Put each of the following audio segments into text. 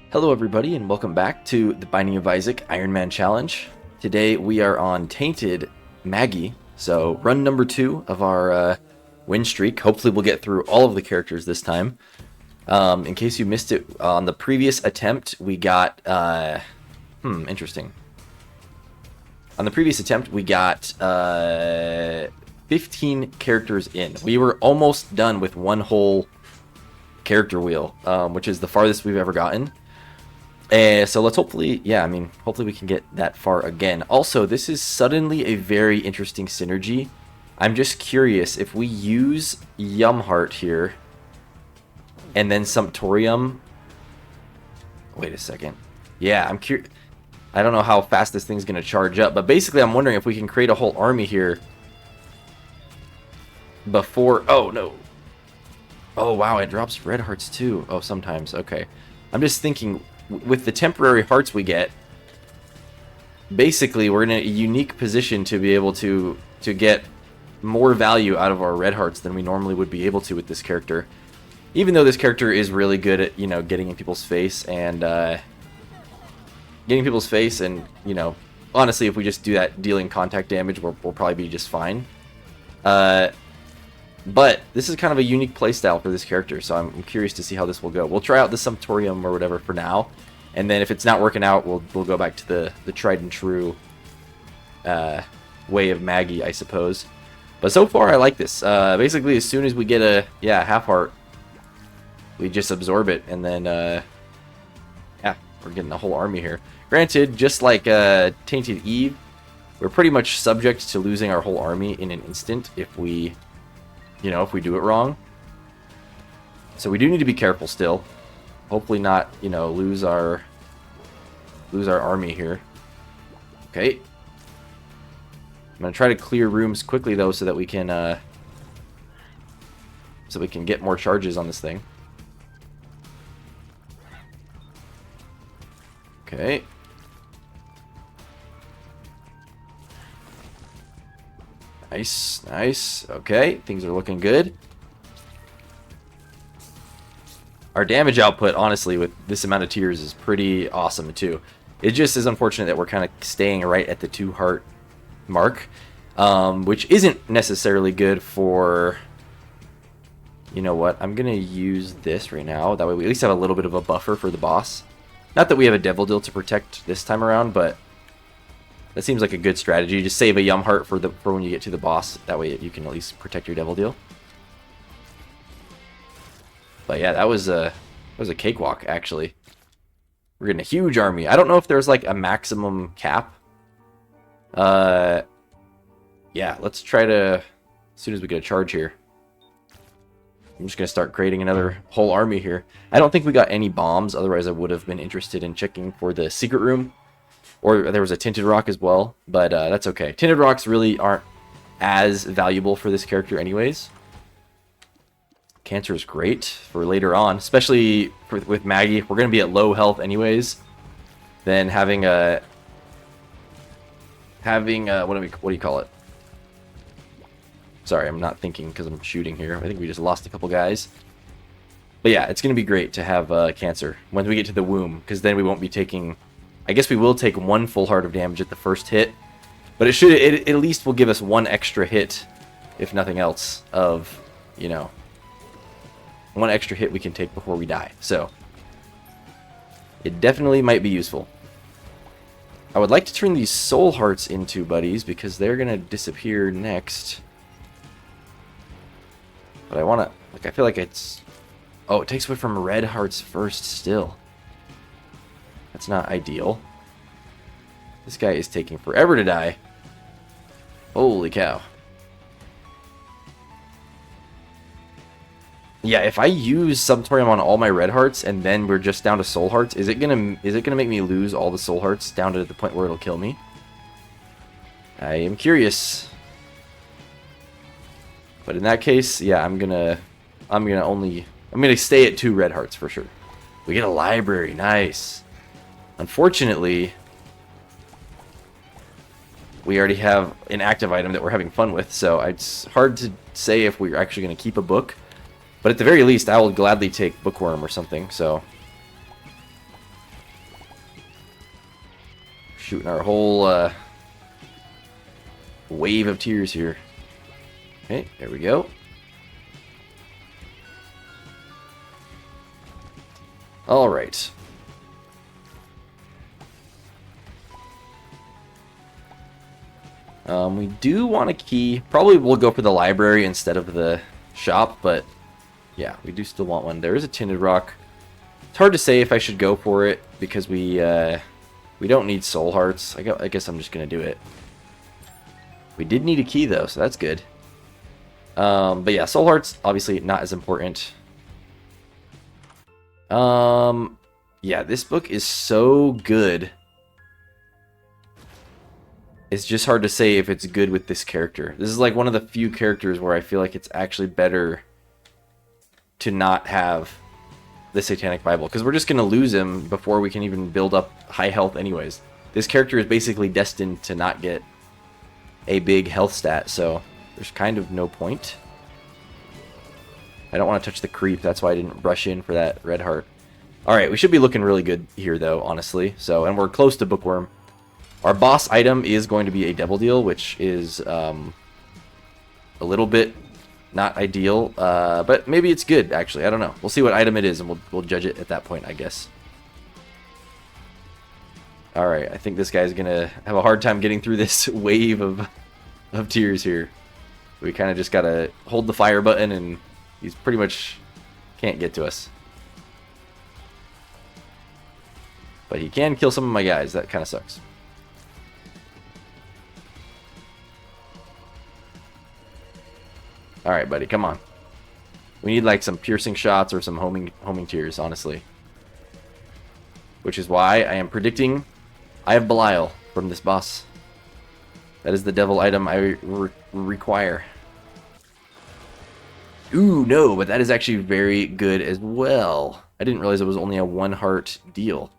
Hello everybody and welcome back to the Binding of Isaac Ironman Challenge. Today we are on Tainted Maggy, so run number 2 of our win streak. Hopefully we'll get through all of the characters this time. In case you missed it, on the previous attempt we got, interesting. On the previous attempt we got 15 characters in. We were almost done with one whole character wheel, which is the farthest we've ever gotten. So let's hopefully we can get that far again. Also, this is suddenly a very interesting synergy. I'm just curious if we use Yumheart here and then Sumptorium. Wait a second. Yeah, I'm curious. I don't know how fast this thing's going to charge up, but basically I'm wondering if we can create a whole army here before... Oh, no. Oh, wow, it drops red hearts too. Oh, sometimes. Okay. I'm just thinking... With the temporary hearts we get, basically we're in a unique position to be able to get more value out of our red hearts than we normally would be able to with this character. Even though this character is really good at, getting in people's face and honestly, if we just do that dealing contact damage, we'll probably be just fine. But this is kind of a unique playstyle for this character, so I'm curious to see how this will go. We'll try out the Sumptorium or whatever for now, and then if it's not working out, we'll go back to the tried and true way of Maggy, I suppose. But so far, I like this. Basically, as soon as we get a half heart, we just absorb it, and then we're getting a whole army here. Granted, just like Tainted Eve, we're pretty much subject to losing our whole army in an instant if we do it wrong. So we do need to be careful still. Hopefully not, lose our army here. Okay. I'm going to try to clear rooms quickly though so that we can get more charges on this thing. Okay. Nice, nice. Okay, things are looking good. Our damage output, honestly, with this amount of tiers is pretty awesome, too. It just is unfortunate that we're kind of staying right at the 2 heart mark, which isn't necessarily good for... You know what? I'm going to use this right now. That way we at least have a little bit of a buffer for the boss. Not that we have a Devil Deal to protect this time around, but... That seems like a good strategy. Just save a Yumheart for when you get to the boss. That way you can at least protect your Devil Deal. But yeah, that was a cakewalk, actually. We're getting a huge army. I don't know if there's like a maximum cap. Yeah, let's try to... As soon as we get a charge here. I'm just going to start creating another whole army here. I don't think we got any bombs. Otherwise, I would have been interested in checking for the secret room. Or there was a Tinted Rock as well, but that's okay. Tinted Rocks really aren't as valuable for this character anyways. Cancer is great for later on, especially with Maggy. We're going to be at low health anyways. Then having what do you call it? Sorry, I'm not thinking because I'm shooting here. I think we just lost a couple guys. But yeah, it's going to be great to have Cancer when we get to the womb, because then we won't be taking... I guess we will take 1 full heart of damage at the first hit, but it at least will give us 1 extra hit, if nothing else, of, 1 extra hit we can take before we die. So, it definitely might be useful. I would like to turn these soul hearts into buddies, because they're going to disappear next. But I want to, I feel like it's... Oh, it takes away from red hearts first still. That's not ideal. This guy is taking forever to die. Holy cow. Yeah, if I use Sumptorium on all my red hearts and then we're just down to soul hearts, is it gonna make me lose all the soul hearts down to the point where it'll kill me? I am curious. But in that case, yeah, I'm gonna stay at 2 red hearts for sure. We get a library, nice. Unfortunately, we already have an active item that we're having fun with, so it's hard to say if we're actually going to keep a book. But at the very least, I will gladly take Bookworm or something, so... shooting our whole wave of tears here. Okay, there we go. All right. We do want a key. Probably we'll go for the library instead of the shop, but yeah, we do still want one. There is a tinted rock. It's hard to say if I should go for it because we don't need soul hearts. I guess I'm just gonna do it. We did need a key though, so that's good. But yeah, soul hearts obviously not as important. Yeah, this book is so good. It's just hard to say if it's good with this character. This is like one of the few characters where I feel like it's actually better to not have the Satanic Bible, because we're just going to lose him before we can even build up high health anyways. This character is basically destined to not get a big health stat, so there's kind of no point. I don't want to touch the creep, that's why I didn't rush in for that red heart. Alright, we should be looking really good here though, honestly. So, and we're close to Bookworm. Our boss item is going to be a Devil Deal, which is a little bit not ideal, but maybe it's good, actually. I don't know. We'll see what item it is, and we'll judge it at that point, I guess. Alright, I think this guy's going to have a hard time getting through this wave of tears here. We kind of just got to hold the fire button, and he's pretty much can't get to us. But he can kill some of my guys. That kind of sucks. Alright, buddy, come on. We need like some piercing shots or some homing tears, honestly. Which is why I am predicting I have Belial from this boss. That is the devil item I require. Ooh, no, but that is actually very good as well. I didn't realize it was only a 1 heart deal.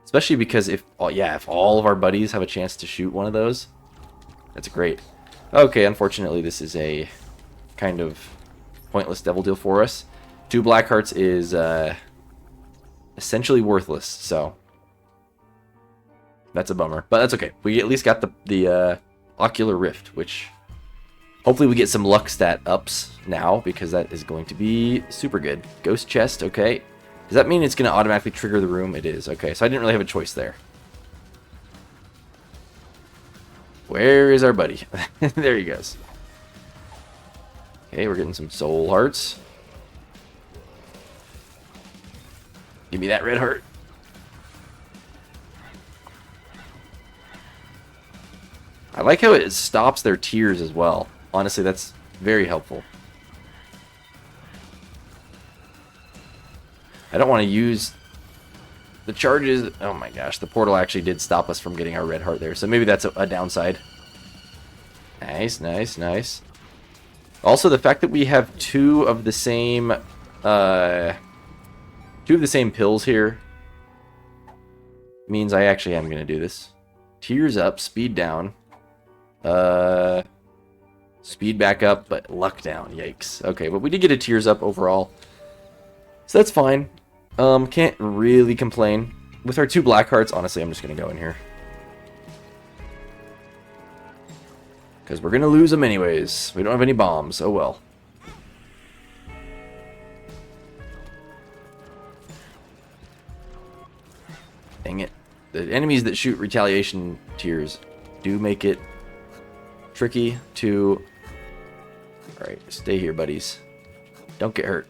Especially because if all of our buddies have a chance to shoot one of those, that's great. Okay, unfortunately this is a kind of pointless devil deal for us. 2 black hearts is essentially worthless, so that's a bummer. But that's okay. We at least got the Ocular Rift, which hopefully we get some luck stat ups now, because that is going to be super good. Ghost chest, okay. Does that mean it's going to automatically trigger the room? It is. Okay, so I didn't really have a choice there. Where is our buddy? There he goes. Okay, we're getting some soul hearts. Give me that red heart. I like how it stops their tears as well. Honestly, that's very helpful. I don't want to use the charges. Oh my gosh, the portal actually did stop us from getting our red heart there. So maybe that's a downside. Nice, nice, nice. Also, the fact that we have two of the same pills here means I actually am going to do this. Tears up, speed down. Speed back up, but luck down. Yikes. Okay, but we did get a tears up overall. So that's fine. Can't really complain. With our 2 black hearts, honestly, I'm just going to go in here. Because we're going to lose them anyways. We don't have any bombs. Oh well. Dang it. The enemies that shoot retaliation tears do make it tricky to... Alright, stay here, buddies. Don't get hurt.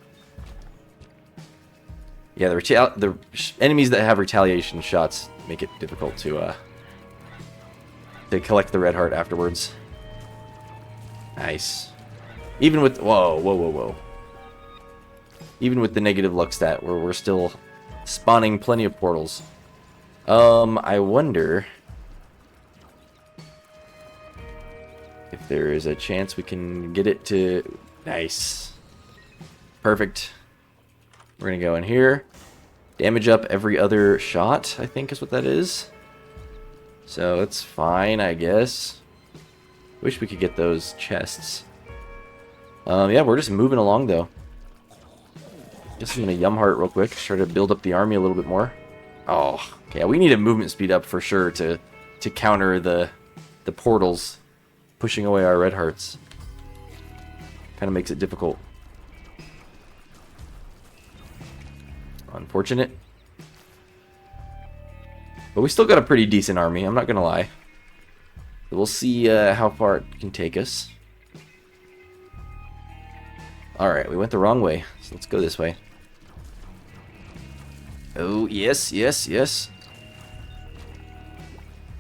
Yeah, the enemies that have retaliation shots make it difficult to collect the red heart afterwards. Nice. Even with... Whoa, whoa, whoa, whoa. Even with the negative luck stat, we're still spawning plenty of portals. I wonder if there is a chance we can get it to... Nice. Perfect. We're going to go in here. Damage up every other shot, I think is what that is. So it's fine, I guess. Wish we could get those chests. Yeah, we're just moving along, though. Just going to Yum Heart real quick. Try to build up the army a little bit more. Oh, okay. We need a movement speed up for sure to to counter the portals pushing away our red hearts. Kind of makes it difficult. Unfortunate. But we still got a pretty decent army, I'm not gonna lie. We'll see how far it can take us. Alright, we went the wrong way, so let's go this way. Oh, yes, yes, yes.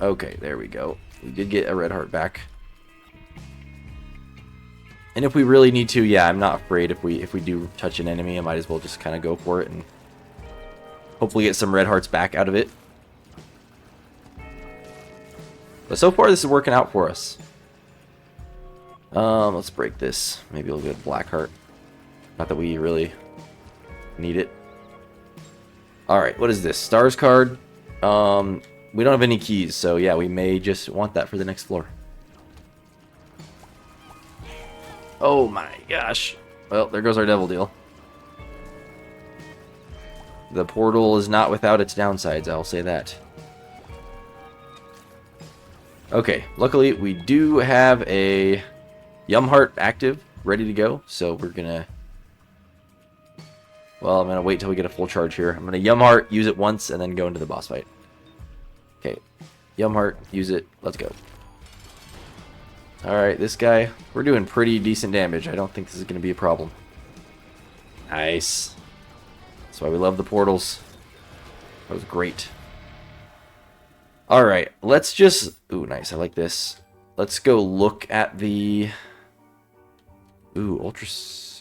Okay, there we go. We did get a red heart back. And if we really need to, yeah, I'm not afraid if we do touch an enemy, I might as well just kind of go for it and hopefully get some red hearts back out of it. But so far, this is working out for us. Let's break this. Maybe we'll get a black heart. Not that we really need it. Alright, what is this? Stars card. We don't have any keys, so yeah, we may just want that for the next floor. Oh my gosh. Well, there goes our devil deal. The portal is not without its downsides, I'll say that. Okay, luckily we do have a Yum Heart active, ready to go, so we're gonna... Well, I'm gonna wait till we get a full charge here. I'm gonna Yum Heart, use it once, and then go into the boss fight. Okay, Yum Heart, use it, let's go. Alright, this guy, we're doing pretty decent damage. I don't think this is gonna be a problem. Nice. That's why we love the portals. That was great. Alright, let's just... Ooh, nice, I like this. Let's go look at the... Ooh, Ultra...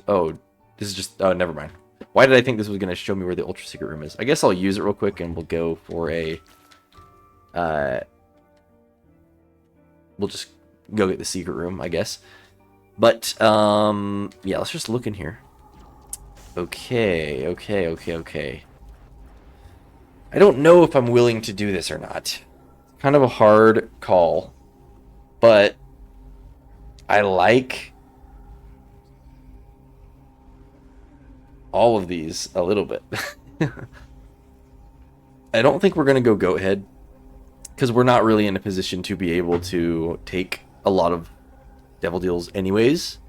Oh, this is just... Oh, never mind. Why did I think this was going to show me where the Ultra Secret Room is? I guess I'll use it real quick and we'll go for a... We'll just go get the Secret Room, I guess. But, yeah, let's just look in here. Okay. I don't know if I'm willing to do this or not. Kind of a hard call, but I like all of these a little bit. I don't think we're going to go goat head because we're not really in a position to be able to take a lot of devil deals anyways.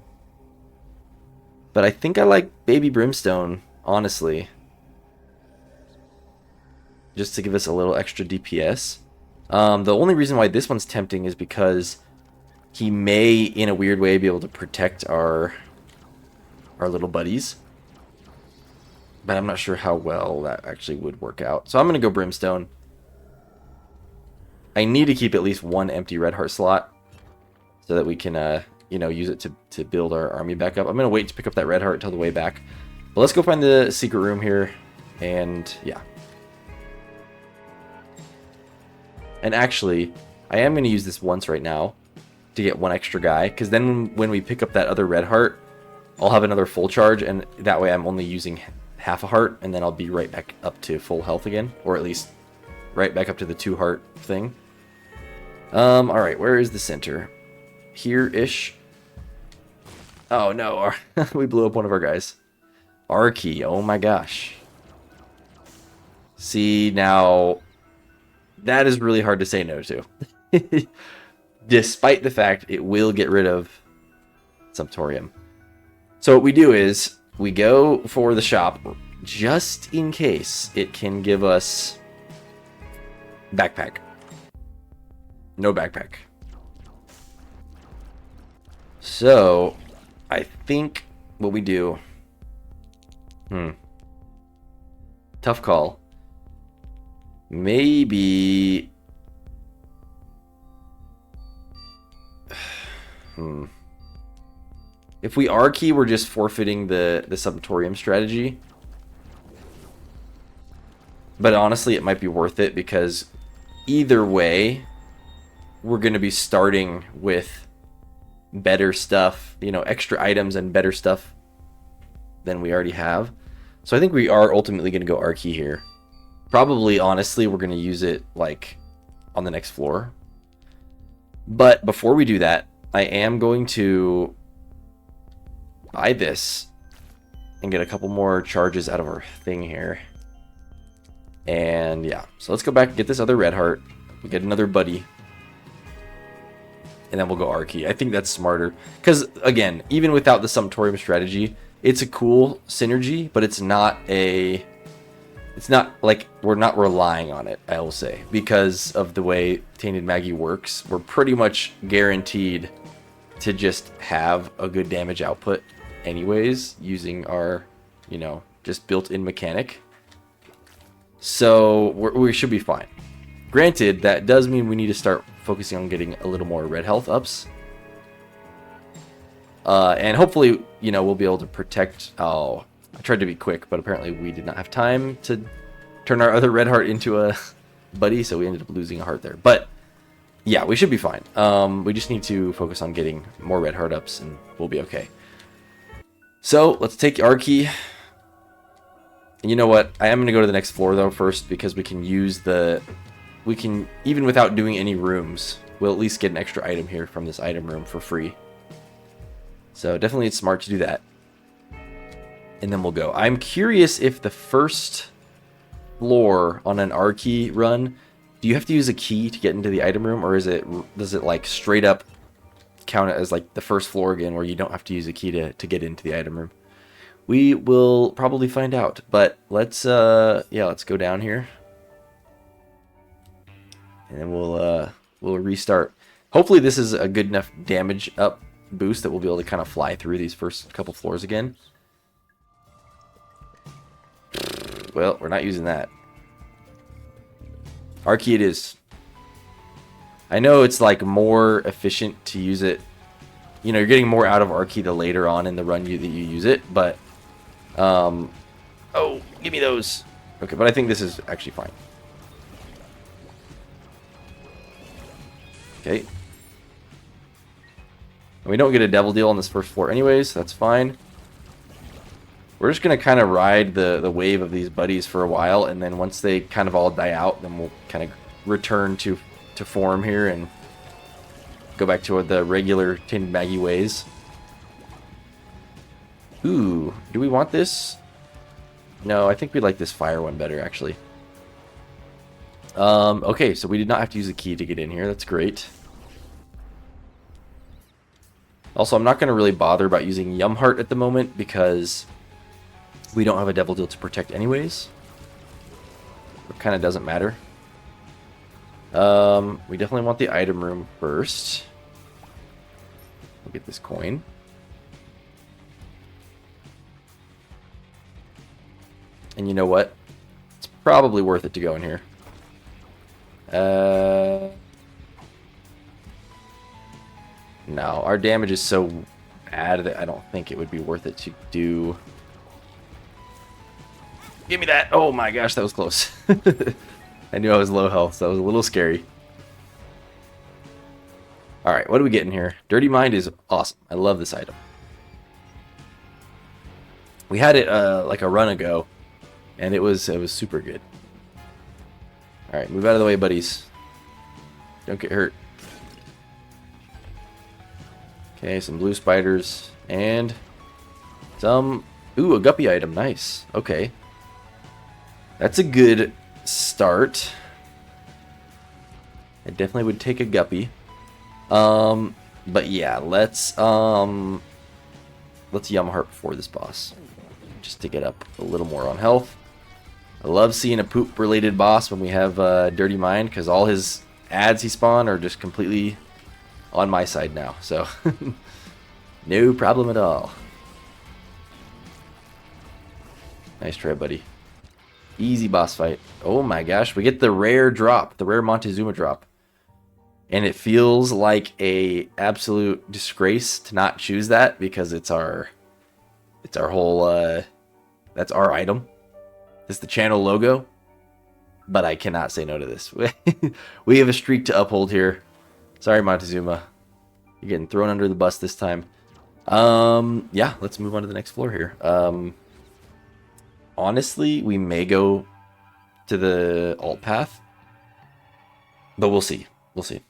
But I think I like Baby Brimstone, honestly. Just to give us a little extra DPS. The only reason why this one's tempting is because he may, in a weird way, be able to protect our little buddies. But I'm not sure how well that actually would work out. So I'm going to go Brimstone. I need to keep at least one empty red heart slot so that we can, you know, use it to build our army back up. I'm going to wait to pick up that red heart until the way back. But let's go find the secret room here. And, yeah. And actually, I am going to use this once right now to get one extra guy. Because then when we pick up that other red heart, I'll have another full charge. And that way I'm only using half a heart. And then I'll be right back up to full health again. Or at least right back up to the 2 heart thing. Alright, where is the center? Here-ish. Oh no, we blew up one of our guys. Arky, oh my gosh. See, now... That is really hard to say no to. Despite the fact it will get rid of Sumptorium. So what we do is, we go for the shop, just in case it can give us backpack. No backpack. So, I think what we do... Tough call. Maybe... If we are key, we're just forfeiting the Sumptorium strategy. But honestly, it might be worth it because either way, we're going to be starting with better stuff, you know, extra items and better stuff than we already have. So I think we are ultimately going to go Arky here. Probably, honestly, we're going to use it, like, on the next floor. But before we do that, I am going to buy this and get a couple more charges out of our thing here. And, yeah. So let's go back and get this other red heart. We get another buddy. and then we'll go Archie. I think that's smarter. Because, again, even without the Sumptorium strategy, it's a cool synergy, but it's not a... It's not like we're not relying on it, I will say. Because of the way Tainted Maggy works, we're pretty much guaranteed to just have a good damage output anyways, using our, you know, just built-in mechanic. So we should be fine. Granted, that does mean we need to start focusing on getting a little more red health ups. And hopefully, you know, we'll be able to protect... Oh, I tried to be quick, but apparently we did not have time to turn our other red heart into a buddy, so we ended up losing a heart there. But, yeah, we should be fine. We just need to focus on getting more red heart ups, and we'll be okay. So, let's take Archie. You know what? I am going to go to the next floor, though, first, because we can use the... We can, even without doing any rooms, we'll at least get an extra item here from this item room for free. So, definitely it's smart to do that. And then we'll go. I'm curious if the first floor on an Archie run, do you have to use a key to get into the item room, or does it like straight up count it as like the first floor again, where you don't have to use a key to get into the item room? We will probably find out, but let's let's go down here, and then we'll restart. Hopefully this is a good enough damage up boost that we'll be able to kind of fly through these first couple floors again. Well, we're not using that. Archie it is. I know it's like more efficient to use it. You know, you're getting more out of Archie the later on in the run that you use it, but... oh, give me those. Okay, but I think this is actually fine. Okay. And we don't get a devil deal on this first floor anyways, so that's fine. We're just going to kind of ride the wave of these buddies for a while, and then once they kind of all die out, then we'll kind of return to form here and go back to the regular Tainted Maggy ways. Ooh, do we want this? No, I think we like this fire one better, actually. Okay, so we did not have to use a key to get in here. That's great. Also, I'm not going to really bother about using Yum Heart at the moment because... we don't have a devil deal to protect anyways. It kind of doesn't matter. We definitely want the item room first. We'll get this coin. And you know what? It's probably worth it to go in here. No, our damage is so bad that I don't think it would be worth it to do... Give me that. Oh my gosh, that was close. I knew I was low health, so that was a little scary. Alright, what do we get in here? Dirty Mind is awesome. I love this item. We had it like a run ago, and it was super good. Alright, move out of the way, buddies. Don't get hurt. Okay, some blue spiders, and some... Ooh, a guppy item. Nice. Okay. That's a good start. I definitely would take a guppy. But yeah, let's Yum Heart before this boss. Just to get up a little more on health. I love seeing a poop related boss when we have Dirty Mind, because all his ads he spawned are just completely on my side now. So no problem at all. Nice try, buddy. Easy boss fight. Oh my gosh, we get the rare drop, the rare Montezuma drop. And it feels like a absolute disgrace to not choose that, because it's our whole that's our item. It's the channel logo. But I cannot say no to this. We have a streak to uphold here. Sorry, Montezuma. You're getting thrown under the bus this time. Yeah, let's move on to the next floor here. Honestly, we may go to the alt path, but we'll see. We'll see.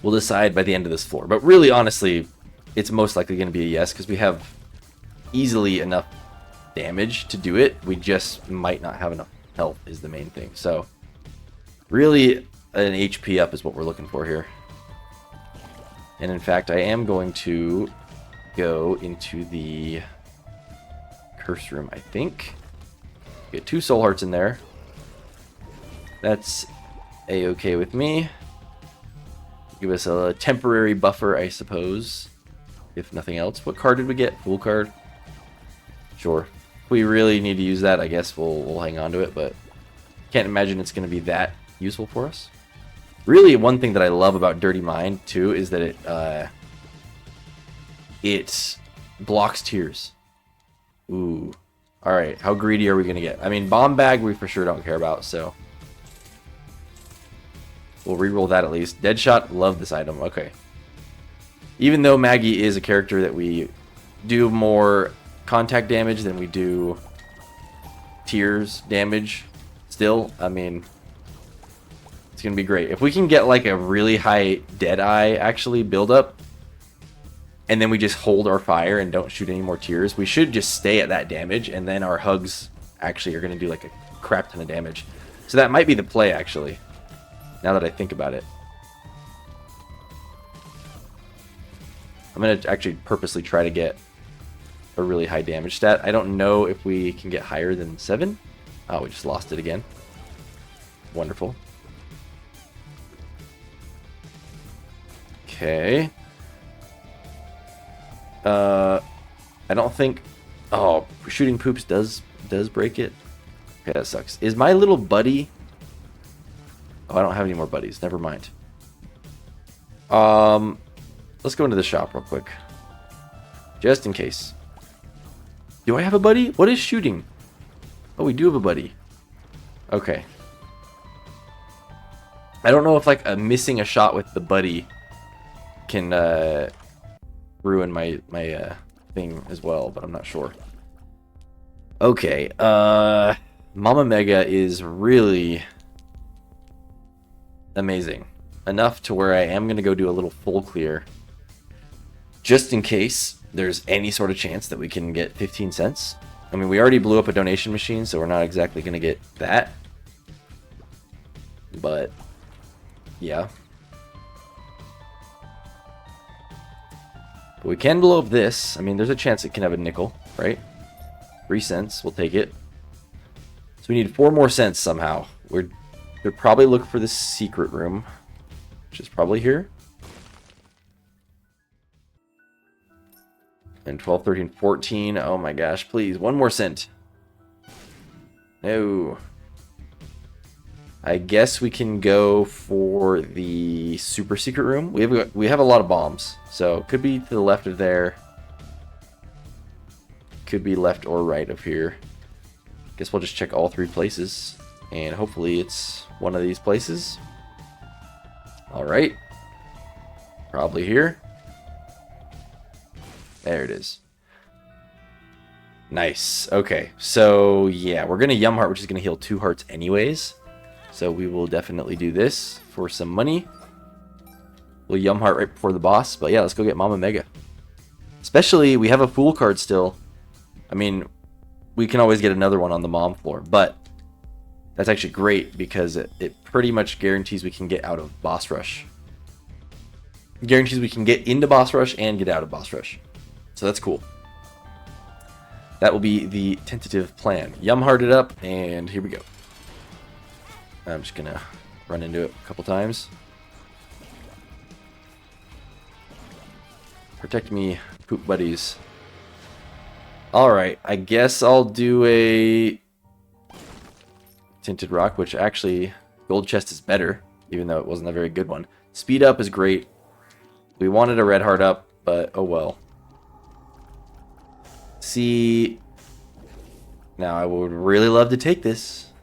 We'll decide by the end of this floor. But really, honestly, it's most likely going to be a yes, because we have easily enough damage to do it. We just might not have enough health is the main thing. So, really, an HP up is what we're looking for here. And in fact, I am going to go into the curse room, I think. Get 2 soul hearts in there. That's a-okay with me. Give us a temporary buffer, I suppose. If nothing else. What card did we get? Fool card? Sure. If we really need to use that, I guess we'll hang on to it, but can't imagine it's going to be that useful for us. Really, one thing that I love about Dirty Mind, too, is that it blocks tears. Ooh. Alright, how greedy are we going to get? I mean, Bomb Bag we for sure don't care about, so we'll reroll that at least. Deadshot, love this item. Okay. Even though Maggy is a character that we do more contact damage than we do tears damage, still, I mean, it's going to be great. If we can get like a really high Deadeye actually build up, and then we just hold our fire and don't shoot any more tears, we should just stay at that damage, and then our hugs actually are going to do like a crap ton of damage. So that might be the play, actually, now that I think about it. I'm going to actually purposely try to get a really high damage stat. I don't know if we can get higher than 7. Oh, we just lost it again. Wonderful. Okay. I don't think... Oh, shooting poops does break it. Okay, that sucks. Is my little buddy... Oh, I don't have any more buddies. Never mind. Let's go into the shop real quick. Just in case. Do I have a buddy? What is shooting? Oh, we do have a buddy. Okay. I don't know if like missing a shot with the buddy can ruin my thing as well, but I'm not sure. Okay, Mama Mega is really amazing. Enough to where I am going to go do a little full clear. Just in case there's any sort of chance that we can get 15 cents. I mean, we already blew up a donation machine, so we're not exactly going to get that. But, yeah. But we can blow up this. I mean, there's a chance it can have a nickel, right? 3 cents, we'll take it. So we need 4 more cents somehow. We'll probably look for the secret room, which is probably here. And 12, 13, 14. Oh my gosh, please. 1 more cent. No. I guess we can go for the super secret room. We have a lot of bombs, so it could be to the left of there. Could be left or right of here. Guess we'll just check all 3 places, and hopefully it's one of these places. All right. Probably here. There it is. Nice. Okay, so yeah, we're gonna Yum Heart, which is gonna heal 2 hearts anyways. So we will definitely do this for some money. We'll Yum Heart right before the boss, but yeah, let's go get Mama Mega. Especially, we have a Fool card still. I mean, we can always get another one on the Mom floor, but that's actually great because it pretty much guarantees we can get out of Boss Rush. It guarantees we can get into Boss Rush and get out of Boss Rush. So that's cool. That will be the tentative plan. Yum Heart it up, and here we go. I'm just gonna run into it a couple times. Protect me, poop buddies. Alright, I guess I'll do a Tinted Rock, which actually, Gold Chest is better, even though it wasn't a very good one. Speed Up is great. We wanted a Red Heart up, but oh well. See, now I would really love to take this,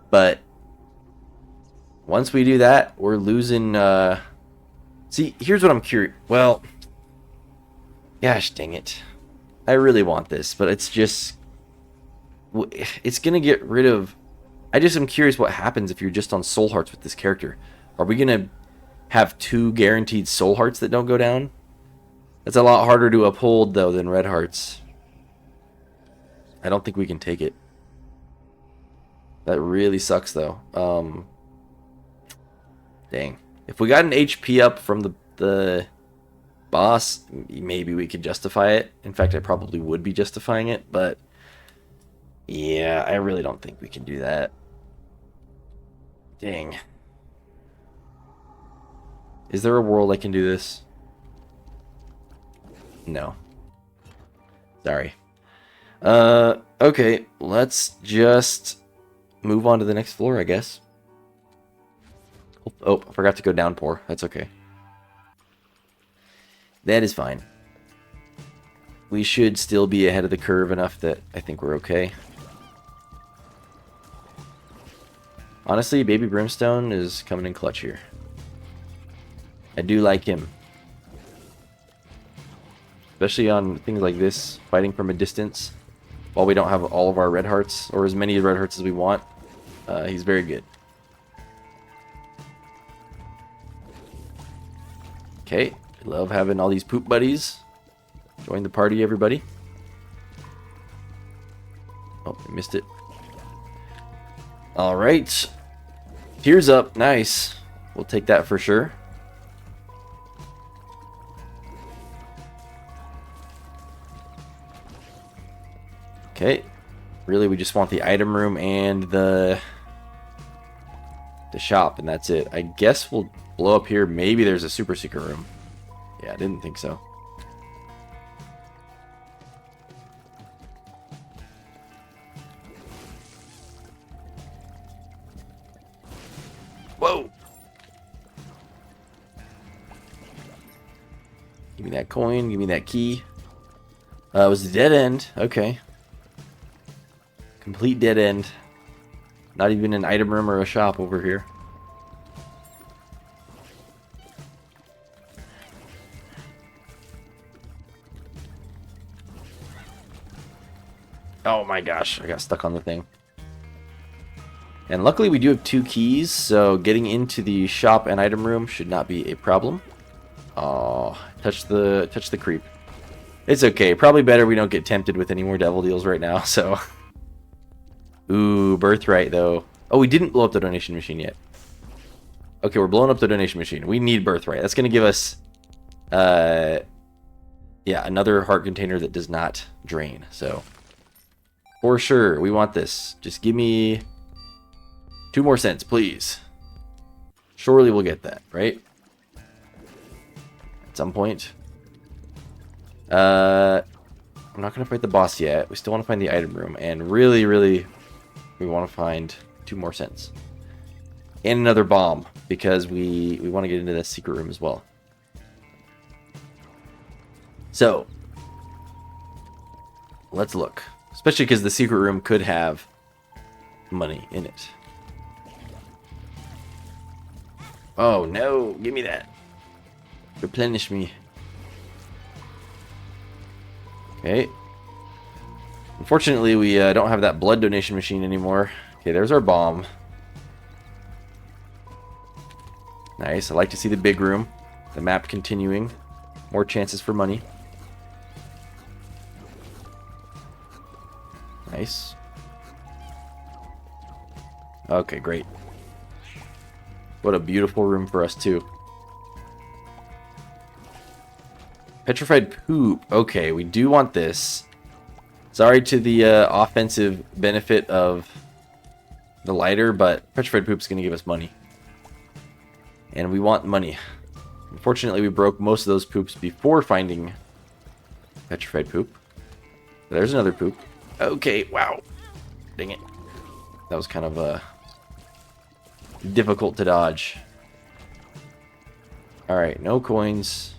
but once we do that, we're losing. See, here's what I'm curious. Well, gosh dang it, I really want this, but it's just, it's gonna get rid of. I just am curious what happens if you're just on Soul Hearts with this character. Are we gonna have 2 guaranteed Soul Hearts that don't go down? That's a lot harder to uphold, though, than Red Hearts. I don't think we can take it. That really sucks, though. Dang. If we got an HP up from the the boss, maybe we could justify it. In fact, I probably would be justifying it, but yeah, I really don't think we can do that. Dang. Is there a world I can do this? No. Sorry. Okay, let's just move on to the next floor, I guess. Oh, I forgot to go downpour. That's okay. That is fine. We should still be ahead of the curve enough that I think we're okay. Honestly, Baby Brimstone is coming in clutch here. I do like him. Especially on things like this, fighting from a distance. While we don't have all of our red hearts, or as many red hearts as we want, he's very good. Okay, love having all these poop buddies. Join the party, everybody. Oh, I missed it. Alright. Tears up, nice. We'll take that for sure. Okay, really we just want the item room and the shop, and that's it. I guess we'll blow up here. Maybe there's a super secret room. Yeah, I didn't think so. Whoa! Give me that coin, give me that key. It was a dead end. Okay. Complete dead end. Not even an item room or a shop over here. Oh my gosh, I got stuck on the thing. And luckily we do have 2 keys, so getting into the shop and item room should not be a problem. Oh, touch the creep. It's okay. Probably better we don't get tempted with any more devil deals right now, so. Ooh, birthright though. Oh, we didn't blow up the donation machine yet. Okay, we're blowing up the donation machine. We need birthright. That's going to give us yeah, another heart container that does not drain. So for sure, we want this. Just give me 2 more cents, please. Surely we'll get that, right? At some point. I'm not going to fight the boss yet. We still want to find the item room. And really, really, we want to find 2 more cents. And another bomb, because we want to get into the secret room as well. So, let's look. Especially because the secret room could have money in it. Oh no, give me that. Replenish me. Okay. Unfortunately, we don't have that blood donation machine anymore. Okay, there's our bomb. Nice. I like to see the big room. The map continuing. More chances for money. Nice. Okay, great. What a beautiful room for us, too. Petrified poop. Okay, we do want this. Sorry to the offensive benefit of the lighter, but petrified poop is going to give us money. And we want money. Unfortunately, we broke most of those poops before finding petrified poop. There's another poop. Okay, wow. Dang it. That was kind of difficult to dodge. Alright, no coins.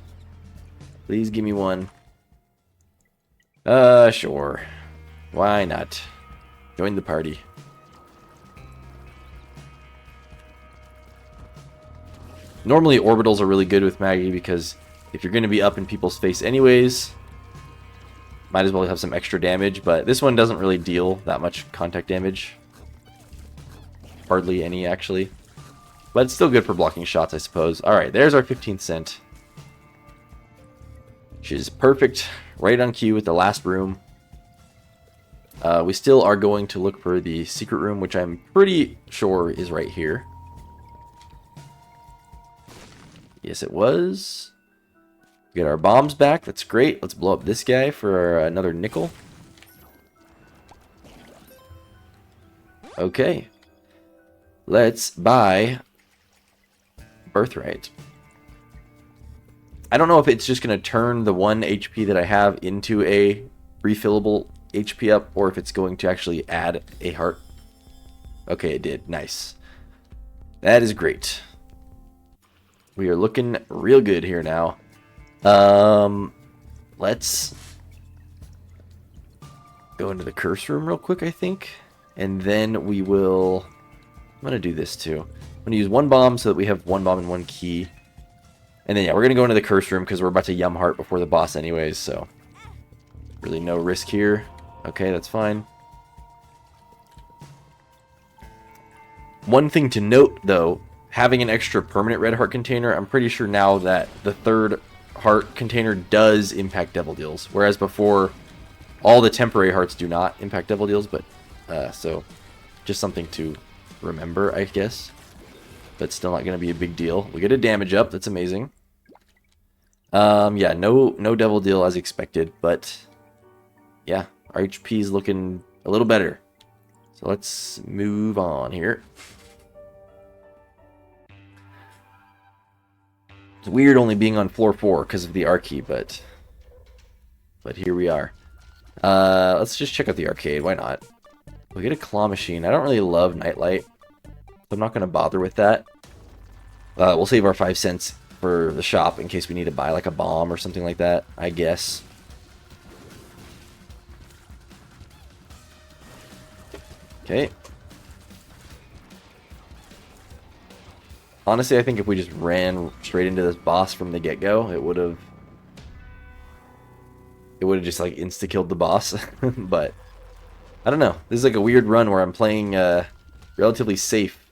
Please give me one. Sure. Why not? Join the party. Normally orbitals are really good with Maggy because if you're going to be up in people's face anyways, might as well have some extra damage, but this one doesn't really deal that much contact damage. Hardly any, actually. But it's still good for blocking shots, I suppose. Alright, there's our 15th cent. Which is perfect. Right on cue with the last room. We still are going to look for the secret room, which I'm pretty sure is right here. Yes, it was. Get our bombs back. That's great. Let's blow up this guy for another nickel. Okay. Let's buy Birthright. I don't know if it's just going to turn the 1 HP that I have into a refillable HP up, or if it's going to actually add a heart. Okay, it did. Nice. That is great. We are looking real good here now. Let's go into the curse room real quick, I think. And then we will... I'm going to do this too. I'm going to use 1 bomb so that we have 1 bomb and 1 key. And then, yeah, we're going to go into the curse room because we're about to yum heart before the boss anyways, so... Really no risk here. Okay, that's fine. One thing to note, though, having an extra permanent red heart container, I'm pretty sure now that the 3rd heart container does impact devil deals, whereas before all the temporary hearts do not impact devil deals, but so just something to remember, I guess, but still not going to be a big deal. We get a damage up. That's amazing. Yeah, no devil deal as expected, but yeah, our HP is looking a little better. So let's move on here. It's weird only being on floor 4 because of the R key, but here we are. Let's just check out the arcade. Why not? We get a claw machine. I don't really love Nightlight, so I'm not going to bother with that. We'll save our 5 cents for the shop in case we need to buy like a bomb or something like that, I guess. Okay. Honestly, I think if we just ran straight into this boss from the get-go, it would have just like insta-killed the boss. But I don't know. This is like a weird run where I'm playing relatively safe,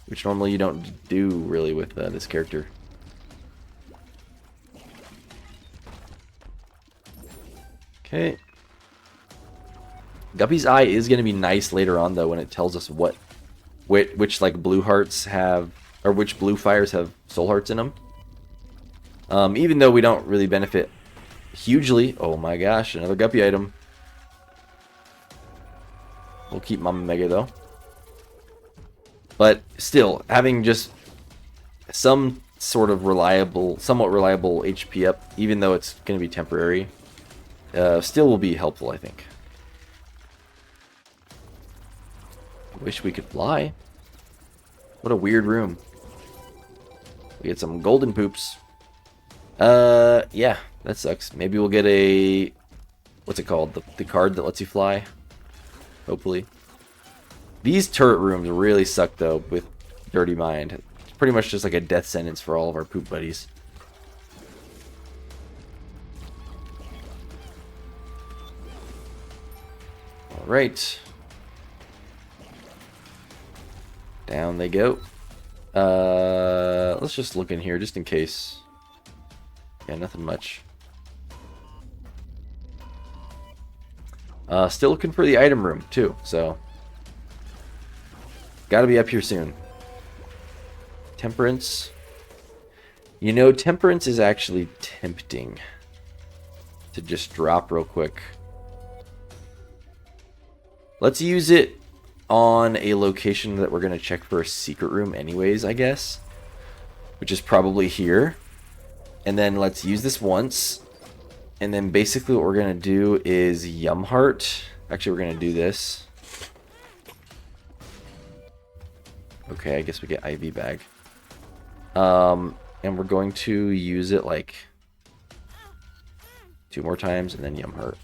which normally you don't do really with this character. Okay. Guppy's Eye is going to be nice later on, though, when it tells us which like blue hearts have, or which blue fires have soul hearts in them. Even though we don't really benefit hugely. Oh my gosh, another Guppy item. We'll keep Mama Mega though. But still, having just some sort of somewhat reliable HP up, even though it's going to be temporary, still will be helpful, I think. Wish we could fly. What a weird room. We get some golden poops. Yeah, that sucks. Maybe we'll get a... What's it called? The card that lets you fly. Hopefully. These turret rooms really suck, though, with Dirty Mind. It's pretty much just like a death sentence for all of our poop buddies. Alright. Down they go. Let's just look in here just in case. Yeah, nothing much. Still looking for the item room too, so gotta be up here soon. Temperance. You know, Temperance is actually tempting to just drop real quick. Let's use it on a location that we're going to check for a secret room anyways, I guess. Which is probably here. And then let's use this once. And then basically what we're going to do is Yum Heart. Actually, we're going to do this. Okay, I guess we get IV bag. And we're going to use it like 2 more times and then Yum Heart.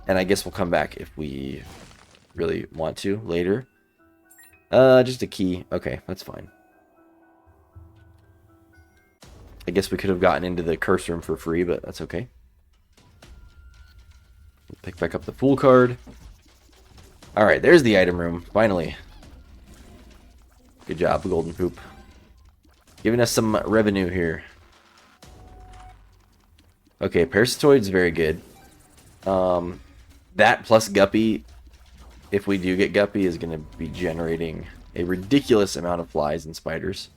And I guess we'll come back if we really want to later. Just a key. Okay, that's fine. I guess we could have gotten into the curse room for free, but that's okay. We'll pick back up the Fool card. Alright, there's the item room, finally. Good job, Golden Poop. Giving us some revenue here. Okay, Parasitoid's very good. That plus Guppy, if we do get Guppy, is going to be generating a ridiculous amount of flies and spiders.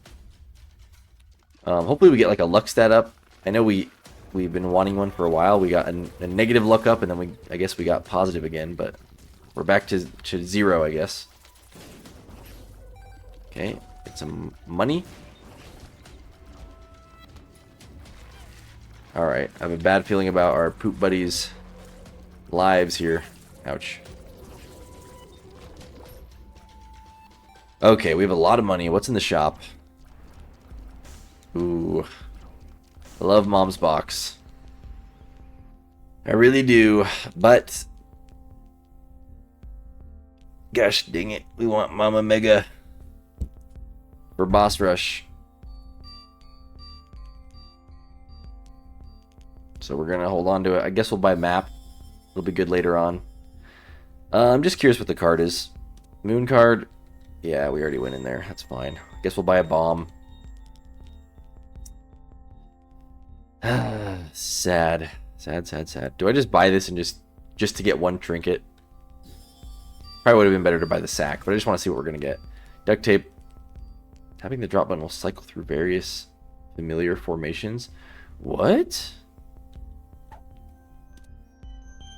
Hopefully we get like a luck stat up. I know we've been wanting one for a while. We got a negative luck up, and then I guess we got positive again, but we're back to 0, I guess. Okay, get some money. Alright, I have a bad feeling about our poop buddies' lives here. Ouch. Okay, we have a lot of money. What's in the shop? Ooh. I love Mom's box. I really do, but... Gosh dang it, we want Mama Mega for Boss Rush. So we're gonna hold on to it. I guess we'll buy a map. It'll be good later on. I'm just curious what the card is. Moon card. Yeah, we already went in there. That's fine. I guess we'll buy a bomb. Sad. Sad, sad, sad. Do I just buy this and just to get one trinket? Probably would have been better to buy the sack, but I just want to see what we're going to get. Duct tape. Tapping the drop button will cycle through various familiar formations. What?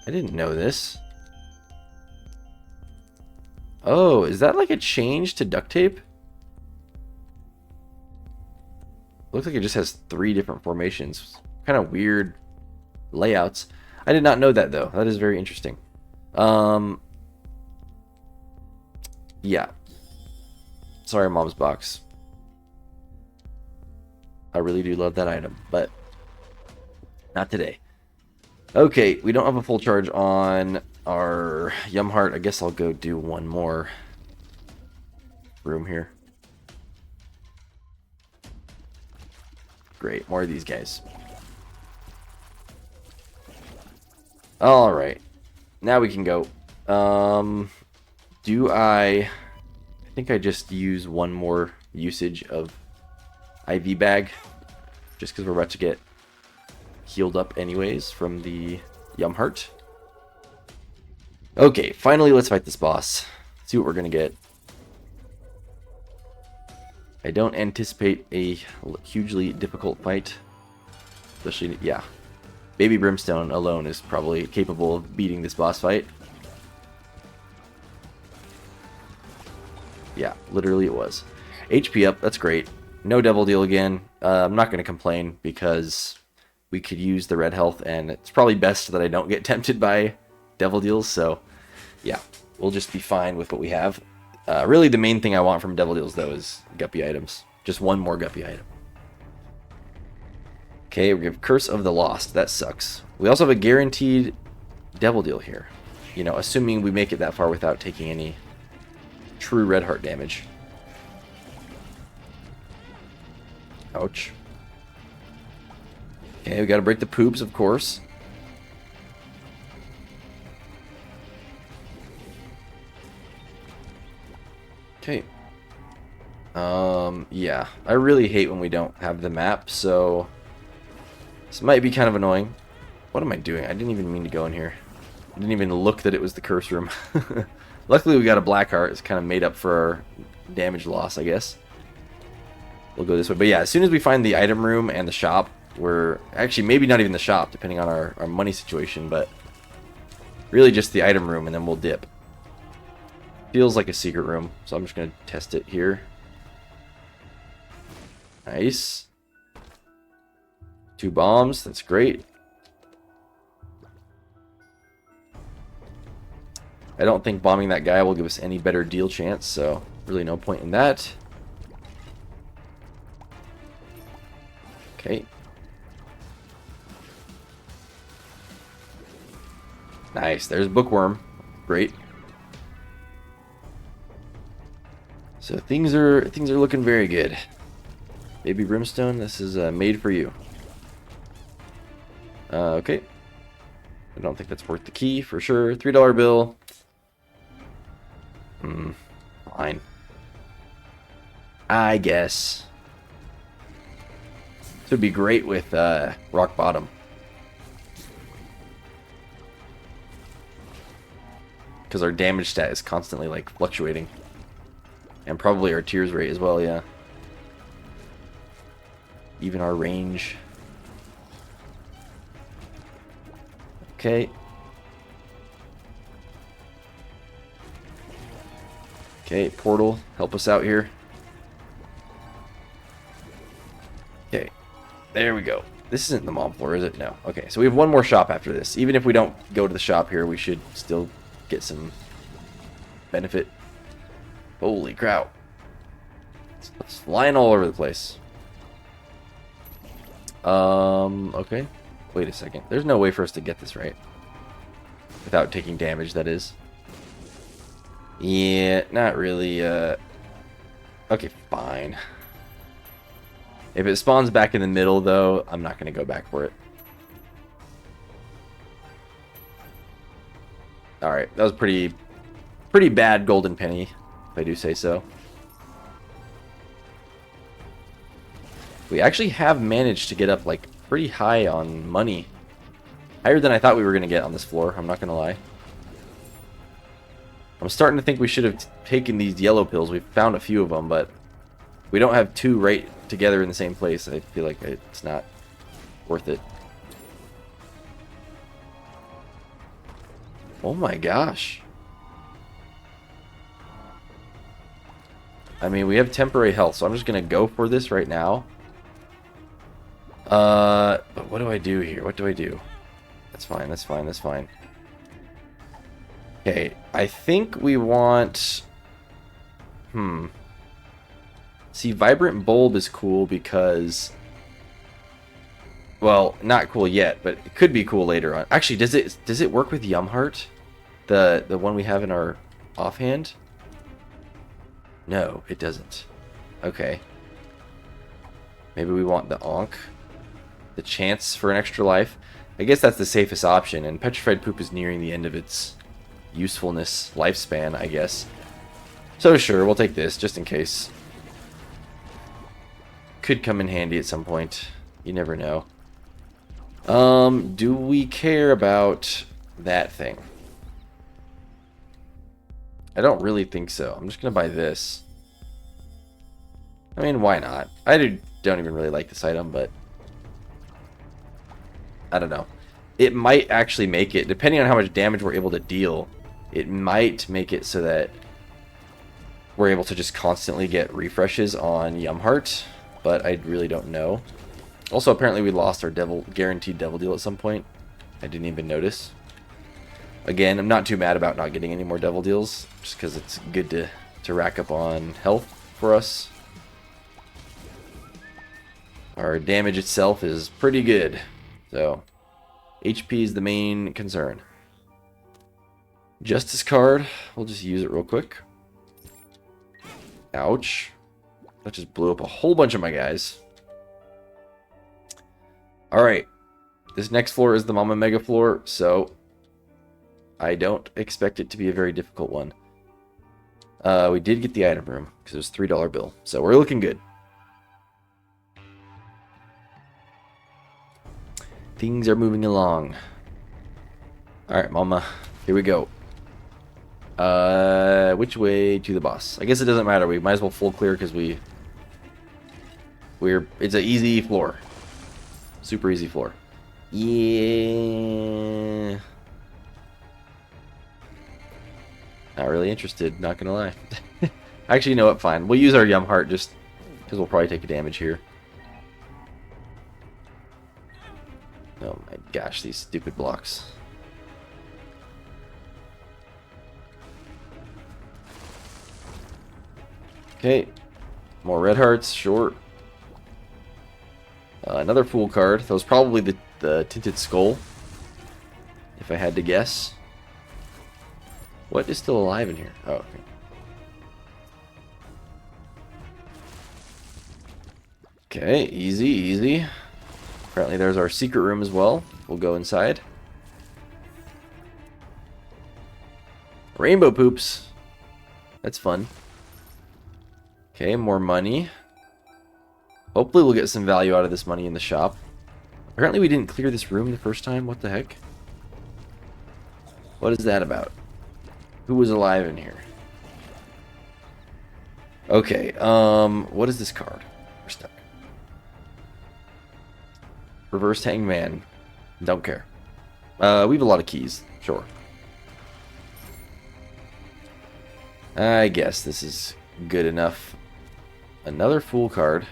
I didn't know this. Oh, is that like a change to duct tape? Looks like it just has 3 different formations. Kind of weird layouts. I did not know that though. That is very interesting. Yeah. Sorry, Mom's box. I really do love that item, but not today. Okay, we don't have a full charge on our Yum Heart. I guess I'll go do one more room here. Great, more of these guys. Alright. Now we can go. I think I just use one more usage of IV bag. Just because we're about to get healed up anyways from the Yum Heart. Okay, finally let's fight this boss. See what we're going to get. I don't anticipate a hugely difficult fight. Especially, yeah. Baby Brimstone alone is probably capable of beating this boss fight. Yeah, literally it was. HP up, that's great. No Devil Deal again. I'm not going to complain because we could use the red health, and it's probably best that I don't get tempted by Devil Deals, so yeah, we'll just be fine with what we have. Really, the main thing I want from Devil Deals, though, is Guppy items. Just one more Guppy item. Okay, we have Curse of the Lost. That sucks. We also have a guaranteed Devil Deal here. You know, assuming we make it that far without taking any true red heart damage. Ouch. Okay, we gotta break the poops, of course. Okay. Yeah. I really hate when we don't have the map, so this might be kind of annoying. What am I doing? I didn't even mean to go in here. I didn't even look that it was the curse room. Luckily we got a black heart. It's kind of made up for our damage loss, I guess. We'll go this way. But yeah, as soon as we find the item room and the shop, we're actually maybe not even the shop, depending on our money situation, but really just the item room, and then we'll dip. Feels like a secret room, so I'm just going to test it here. Nice. 2 bombs, that's great. I don't think bombing that guy will give us any better deal chance, so really no point in that. Okay. Nice, there's Bookworm. Great. So things are looking very good. Baby Brimstone, this is made for you. Okay. I don't think that's worth the key for sure. $3 bill. Fine. I guess. This would be great with Rock Bottom. Because our damage stat is constantly like fluctuating. And probably our tears rate as well, yeah. even our range. Okay. Okay, portal, help us out here. Okay, there we go. This isn't the mom floor, is it? No. Okay, so we have one more shop after this. Even if we don't go to the shop here, we should still get some benefit. Holy crap. It's flying all over the place. Okay. Wait a second. There's no way for us to get this right. Without taking damage, that is. Yeah, not really, okay, fine. If it spawns back in the middle, though, I'm not going to go back for it. Alright, that was pretty bad golden penny, if I do say so. We actually have managed to get up, like, pretty high on money. Higher than I thought we were going to get on this floor, I'm not going to lie. I'm starting to think we should have taken these yellow pills. We've found a few of them, but we don't have two right together in the same place. I feel like it's not worth it. Oh my gosh. I mean, we have temporary health, so I'm just going to go for this right now. But what do I do here? What do I do? That's fine, that's fine, that's fine. Okay, I think we want... See, Vibrant Bulb is cool because... Well, not cool yet, but it could be cool later on. Actually, does it work with Yumheart? The one we have in our offhand? No, it doesn't. Okay. Maybe we want the Onk. The chance for an extra life. I guess that's the safest option, and Petrified Poop is nearing the end of its usefulness lifespan, I guess. So sure, we'll take this, just in case. Could come in handy at some point. You never know. Do we care about that thing? I don't really think so. I'm just gonna buy this. I mean, why not? I don't even really like this item, but I don't know. It might actually make it, depending on how much damage we're able to deal, it might make it so that we're able to just constantly get refreshes on Yumheart, but I really don't know. Also, apparently we lost our guaranteed devil deal at some point. I didn't even notice. Again, I'm not too mad about not getting any more devil deals, just because it's good to rack up on health for us. Our damage itself is pretty good, so HP is the main concern. Justice card, we'll just use it real quick. Ouch. That just blew up a whole bunch of my guys. Alright. This next floor is the Mama Mega floor, so I don't expect it to be a very difficult one. We did get the item room, because it was a $3 bill, so we're looking good. Things are moving along. Alright, Mama. Here we go. Which way to the boss? I guess it doesn't matter. We might as well full clear because it's an easy floor. Super easy floor. Yeah. Not really interested, not gonna lie. Actually, you know what? Fine. We'll use our Yumheart just because we'll probably take a damage here. Oh my gosh, these stupid blocks. Okay, more red hearts, short. Another fool card. That was probably the Tinted Skull, if I had to guess. What is still alive in here? Oh, okay. Okay, easy, easy. Apparently there's our secret room as well. We'll go inside. Rainbow poops. That's fun. Okay, more money. Hopefully we'll get some value out of this money in the shop. Apparently we didn't clear this room the first time. What the heck? What is that about? Who was alive in here? Okay, what is this card? We're stuck. Reverse Hangman. Don't care. We have a lot of keys. Sure. I guess this is good enough. Another Fool card.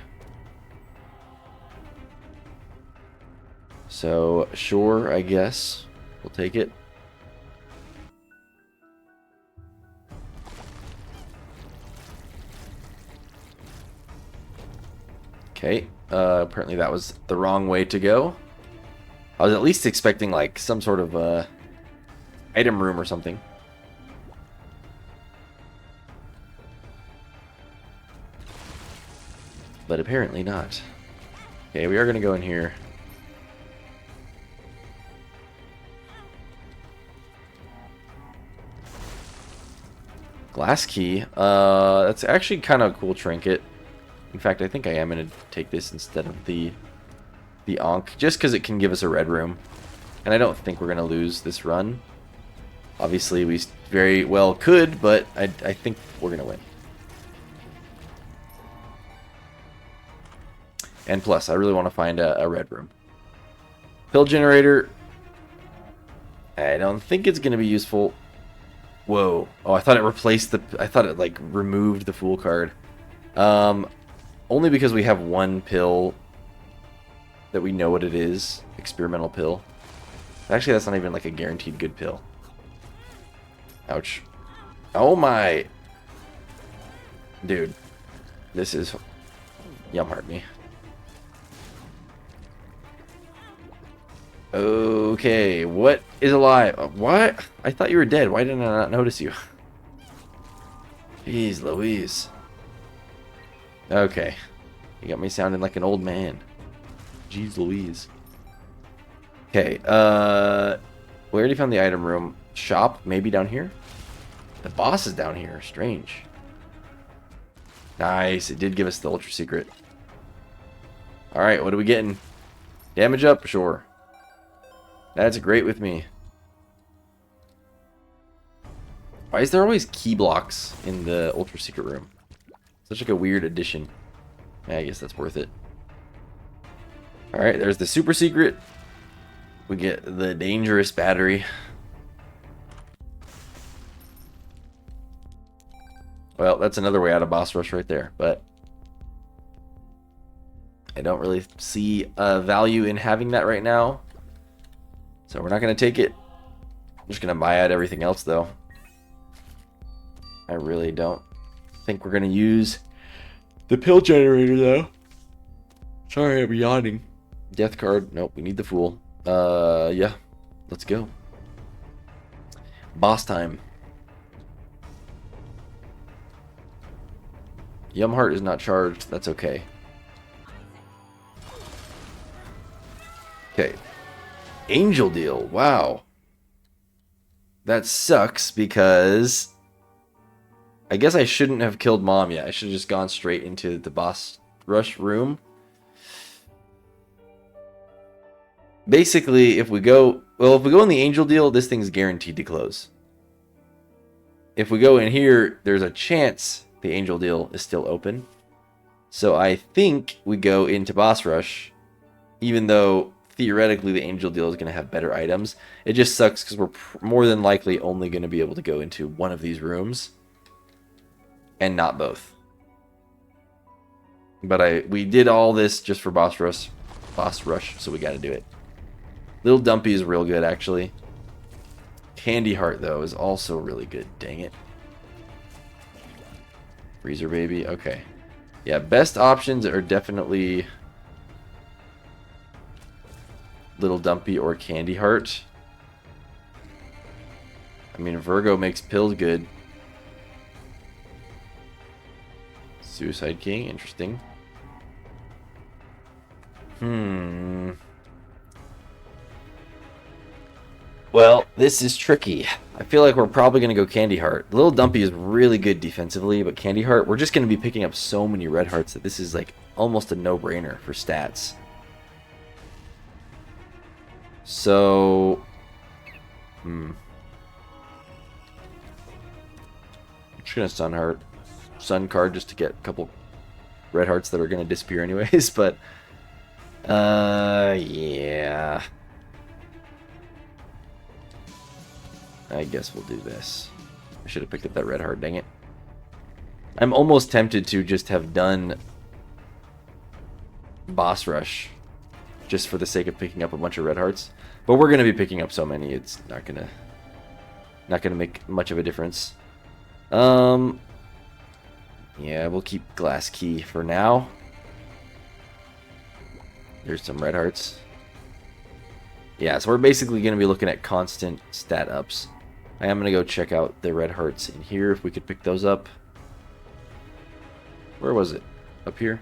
So, sure, I guess. We'll take it. Okay. Apparently that was the wrong way to go. I was at least expecting, like, some sort of, item room or something. But apparently not. Okay, we are going to go in here. Glass key. That's actually kind of a cool trinket. In fact, I think I am going to take this instead of the Ankh, just because it can give us a red room. And I don't think we're going to lose this run. Obviously, we very well could, but I think we're going to win. And plus, I really want to find a red room. Pill generator. I don't think it's going to be useful. Whoa. Oh, I thought it replaced the... I thought it, like, removed the Fool card. Only because we have one pill that we know what it is. Experimental pill. Actually, that's not even, like, a guaranteed good pill. Ouch. Oh, my... Dude. This is... Yum heart me. Okay, what is alive? What? I thought you were dead. Why didn't I not notice you? Jeez Louise. Okay. You got me sounding like an old man. Jeez Louise. Okay, we already found the item room. Shop, maybe down here? The boss is down here. Strange. Nice, it did give us the ultra secret. Alright, what are we getting? Damage up? Sure. That's great with me. Why is there always key blocks in the ultra secret room? Such like a weird addition. Yeah, I guess that's worth it. Alright, there's the super secret. We get the dangerous battery. Well, that's another way out of boss rush right there, but I don't really see value in having that right now. So we're not going to take it. I'm just going to buy out everything else, though. I really don't think we're going to use the pill generator, though. Sorry, I'm yawning. Death card. Nope, we need the Fool. Yeah. Let's go. Boss time. Yum heart is not charged. That's okay. Okay. Angel deal. Wow. That sucks because I guess I shouldn't have killed Mom yet. I should have just gone straight into the boss rush room. Basically, if we go in the angel deal, this thing's guaranteed to close. If we go in here, there's a chance the angel deal is still open. So I think we go into boss rush, even though theoretically the angel deal is going to have better items. It just sucks because we're more than likely only going to be able to go into one of these rooms and not both. But we did all this just for boss rush, so we got to do it. Little Dumpy is real good, actually. Candy Heart, though, is also really good. Dang it. Freezer Baby. Okay. Yeah, best options are definitely Little Dumpy or Candy Heart. I mean, Virgo makes pills good. Suicide King, interesting. Well, this is tricky. I feel like we're probably going to go Candy Heart. Little Dumpy is really good defensively, but Candy Heart, we're just going to be picking up so many red hearts that this is like almost a no-brainer for stats. So, I'm just going to Sun card just to get a couple red hearts that are going to disappear anyways, but Yeah. I guess we'll do this. I should have picked up that red heart, dang it. I'm almost tempted to just have done boss rush just for the sake of picking up a bunch of red hearts. But we're gonna be picking up so many, it's not gonna make much of a difference. Yeah, we'll keep glass key for now. There's some red hearts. Yeah, so we're basically gonna be looking at constant stat ups. I am gonna go check out the red hearts in here if we could pick those up. Where was it? Up here?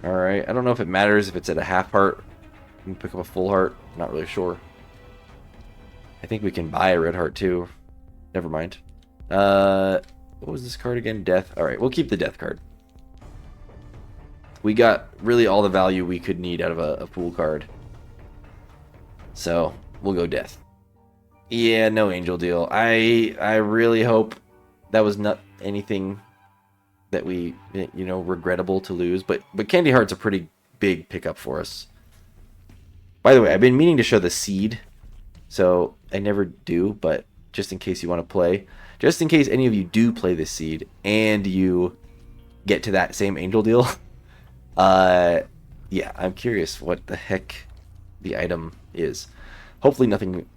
Alright, I don't know if it matters if it's at a half heart. We can pick up a full heart. Not really sure. I think we can buy a red heart too. Never mind. What was this card again? Death. Alright, we'll keep the death card. We got really all the value we could need out of a pool card. So, we'll go death. Yeah, no angel deal. I really hope that was not anything that we, you know, regrettable to lose. But Candy Heart's a pretty big pickup for us. By the way, I've been meaning to show the seed. So, I never do, but just in case you want to play. Just in case any of you do play this seed and you get to that same angel deal. Yeah, I'm curious what the heck the item is. Hopefully nothing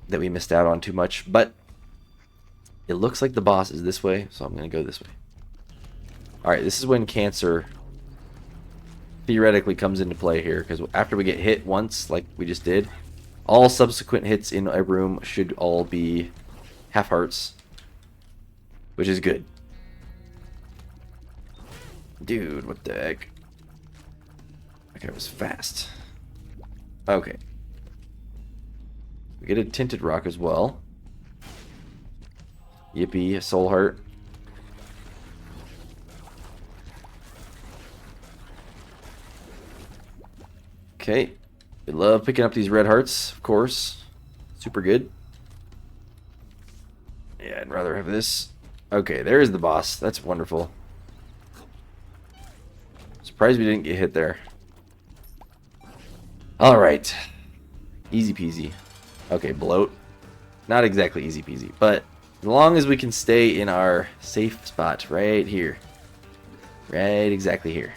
that we missed out on too much, but it looks like the boss is this way, so I'm going to go this way. Alright, this is when cancer theoretically comes into play here, because after we get hit once, like we just did, all subsequent hits in a room should all be half hearts, which is good. Dude, what the heck? Okay, it was fast. Okay. We get a tinted rock as well. Yippee, a soul heart. Okay. We love picking up these red hearts, of course. Super good. Yeah, I'd rather have this. Okay, there's the boss. That's wonderful. Surprised we didn't get hit there. Alright. Easy peasy. Okay, bloat. Not exactly easy peasy, but as long as we can stay in our safe spot right here. Right exactly here.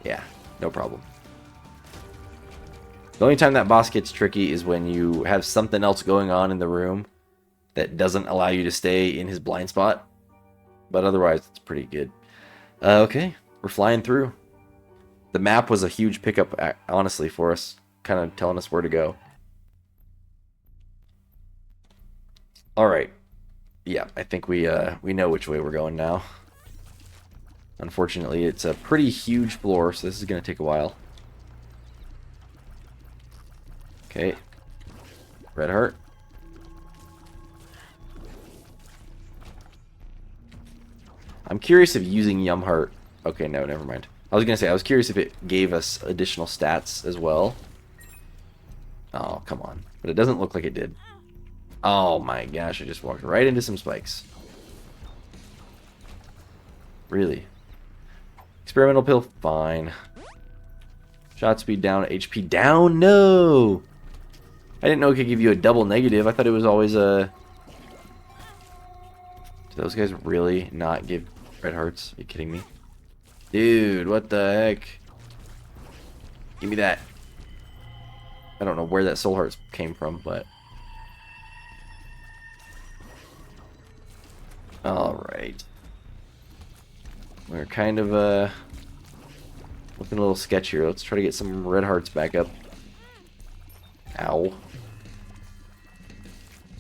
Yeah, no problem. The only time that boss gets tricky is when you have something else going on in the room that doesn't allow you to stay in his blind spot. But otherwise, it's pretty good. Okay, we're flying through. The map was a huge pickup, honestly, for us. Kind of telling us where to go. Alright. Yeah, I think we know which way we're going now. Unfortunately, it's a pretty huge floor, so this is going to take a while. Okay. Red heart. I'm curious if using Yum Heart... Okay, no, never mind. I was going to say, I was curious if it gave us additional stats as well. Oh, come on. But it doesn't look like it did. Oh my gosh, I just walked right into some spikes. Really? Experimental pill, fine. Shot speed down, HP down, no! I didn't know it could give you a double negative. I thought it was always a... Do those guys really not give red hearts? Are you kidding me? Dude, what the heck? Give me that. I don't know where that soul hearts came from, but... Alright. We're kind of, looking a little sketchy here. Let's try to get some red hearts back up. Ow.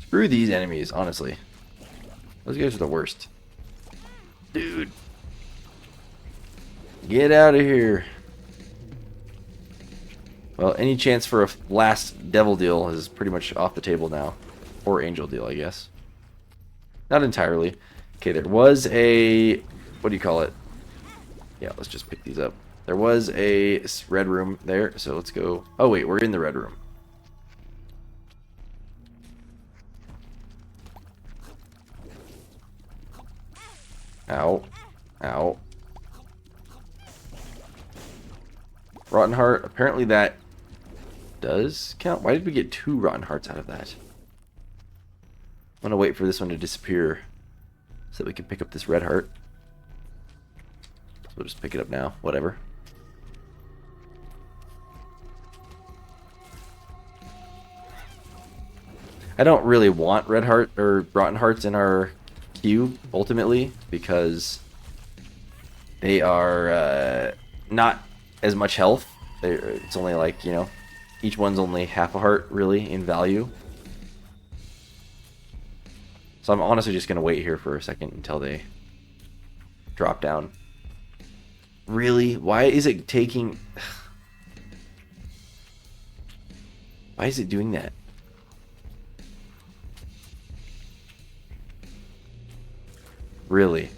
Screw these enemies, honestly. Those guys are the worst. Dude. Get out of here. Well, any chance for a last devil deal is pretty much off the table now. Or angel deal, I guess. Not entirely. Okay, there was a... What do you call it? Yeah, let's just pick these up. There was a red room there, so let's go... Oh, wait, we're in the red room. Ow. Ow. Rotten Heart. Apparently that does count. Why did we get 2 Rotten Hearts out of that? I'm gonna wait for this one to disappear so that we can pick up this red heart. So we'll just pick it up now. Whatever. I don't really want red heart or rotten hearts in our queue ultimately because they are not as much health. It's only like, you know, each one's only half a heart really in value. So I'm honestly just gonna wait here for a second until they drop down. Really? Why is it taking... Why is it doing that? Really?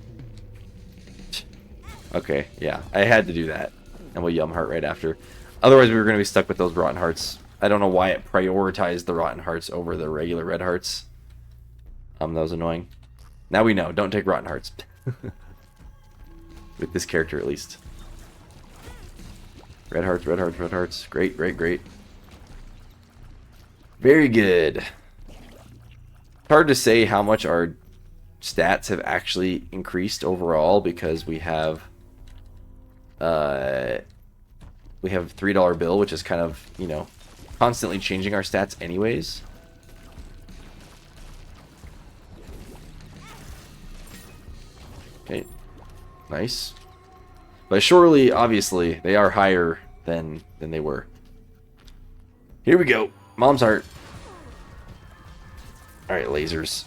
Okay, yeah. I had to do that. And we'll Yum Heart right after. Otherwise, we were going to be stuck with those Rotten Hearts. I don't know why it prioritized the Rotten Hearts over the regular Red Hearts. That was annoying. Now we know. Don't take Rotten Hearts. With this character, at least. Red Hearts, Red Hearts, Red Hearts. Great, great, great. Very good. Hard to say how much our stats have actually increased overall because we have $3 bill, which is kind of, you know, constantly changing our stats anyways. Okay, nice. But surely, obviously, they are higher than they were. Here we go. Mom's heart. All right, lasers.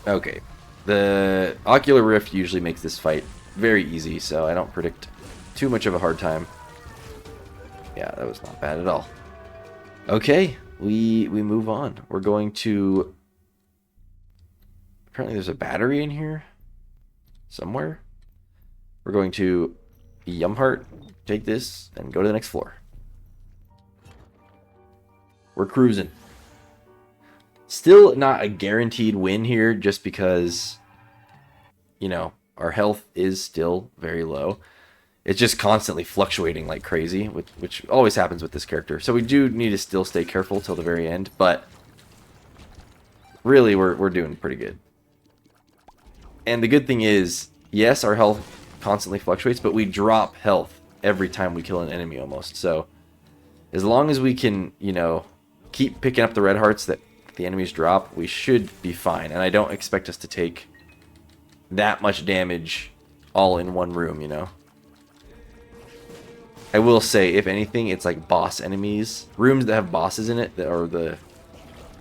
Okay, the Ocular Rift usually makes this fight very easy, so I don't predict too much of a hard time. Yeah, that was not bad at all. Okay, we move on. We're going to... Apparently there's a battery in here somewhere. We're going to Yum Heart, take this, and go to the next floor. We're cruising. Still not a guaranteed win here just because, you know, our health is still very low. It's just constantly fluctuating like crazy, which always happens with this character. So we do need to still stay careful till the very end, but really we're doing pretty good. And the good thing is, yes, our health constantly fluctuates, but we drop health every time we kill an enemy almost. So as long as we can, you know, keep picking up the red hearts that the enemies drop, we should be fine. And I don't expect us to take that much damage all in one room, you know. I will say, if anything, it's like boss enemies. Rooms that have bosses in it that are the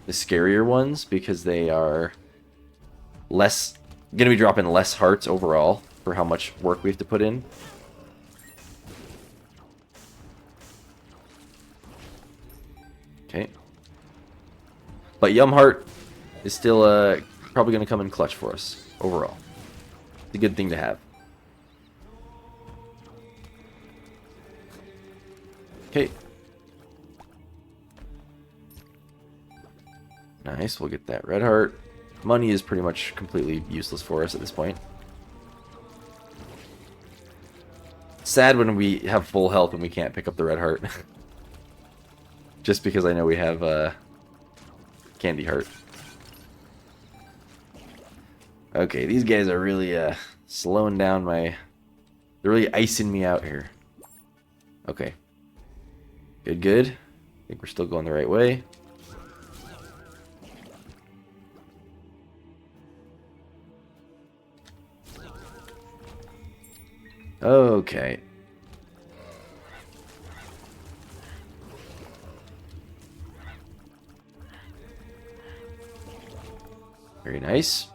scarier ones because they are less... going to be dropping less hearts overall for how much work we have to put in. Okay. But Yum Heart is still probably going to come in clutch for us overall. It's a good thing to have. Okay. Nice, we'll get that red heart. Money is pretty much completely useless for us at this point. Sad when we have full health and we can't pick up the red heart. Just because I know we have candy heart. Okay, these guys are really slowing down my... They're really icing me out here. Okay. Good, good. I think we're still going the right way. Okay. Very nice.